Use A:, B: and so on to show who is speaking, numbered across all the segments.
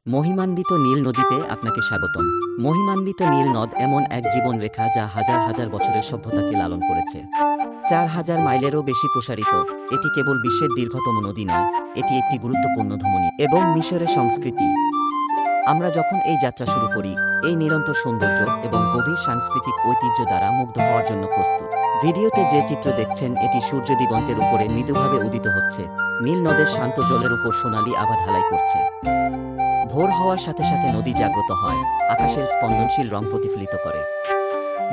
A: মহিমান্বিত নীল নদীতে আপনাকে স্বাগতম। মহিমান্বিত নীল নদ এমন এক জীবন রেখা যা হাজার হাজার বছরের সভ্যতাকে লালন করেছে। ৪,০০০ মাইলেরও বেশি প্রসারিত, এটি কেবল বিশ্বের দীর্ঘতম নদী নয়, এটি একটি গুরুত্বপূর্ণ ধমনী এবং মিশরের সংস্কৃতি। আমরা যখন এই যাত্রা শুরু করি, এই নিরন্তর সৌন্দর্য এবং গভীর সাংস্কৃতিক ঐতিহ্য দ্বারা মুগ্ধ হওয়ার জন্য প্রস্তুত। ভিডিওতে যে চিত্র দেখছেন এটি সূর্য দিগন্তের উপরে মৃদুভাবে উদিত হচ্ছে, নীল নদের শান্ত জলের উপর সোনালি আভা ঢালাই করছে। ভোর হওয়ার সাথে সাথে নদী জাগ্রত হয়, আকাশের স্পন্দনশীল রং প্রতিফলিত করে।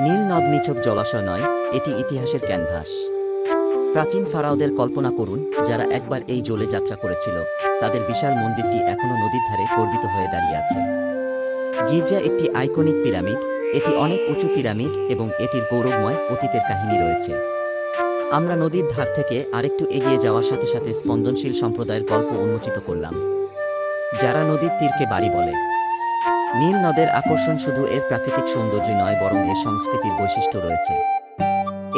A: নীল নদ নিছক জলাশয় নয়, এটি ইতিহাসের ক্যানভাস। প্রাচীন ফারাওদের কল্পনা করুন, যারা একবার এই জলে যাত্রা করেছিল, তাদের বিশাল মন্দিরটি এখনও নদীর ধারে গর্বিত হয়ে দাঁড়িয়ে আছে। গির্জা একটি আইকনিক পিরামিড, এটি অনেক উঁচু পিরামিড এবং এটির গৌরবময় অতীতের কাহিনী রয়েছে। আমরা নদীর ধার থেকে আরেকটু এগিয়ে যাওয়ার সাথে সাথে স্পন্দনশীল সম্প্রদায়ের গল্প উন্মোচিত করলাম, যারা নদীর তীরকে বাড়ি বলে। নীল নদের আকর্ষণ শুধু এর প্রাকৃতিক সৌন্দর্য নয়, বরং এর সংস্কৃতির বৈশিষ্ট্য রয়েছে।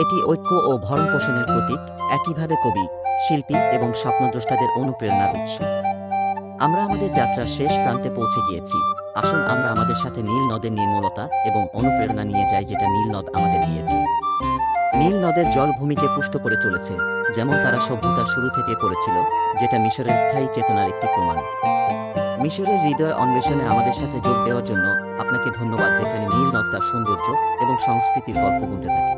A: এটি ঐক্য ও ভরণ পোষণের প্রতীক, একইভাবে কবি, শিল্পী এবং স্বপ্নদ্রষ্টাদের অনুপ্রেরণার উৎস। আমরা আমাদের যাত্রার শেষ প্রান্তে পৌঁছে গিয়েছি। আসুন আমরা আমাদের সাথে নীল নদের নির্মলতা এবং অনুপ্রেরণা নিয়ে যাই, যেটা নীল নদ আমাদের দিয়েছে। নীল নদের জল ভূমিকে পুষ্ট করে চলেছে, যেমন তারা সভ্যতার শুরু থেকে করেছিল, যেটা মিশরের স্থায়ী চেতনার একটি প্রমাণ। মিশরের হৃদয় অন্বেষণে আমাদের সাথে যোগ দেওয়ার জন্য আপনাকে ধন্যবাদ, যেখানে নীল নদ তার সৌন্দর্য এবং সংস্কৃতির গল্প বলতে থাকে।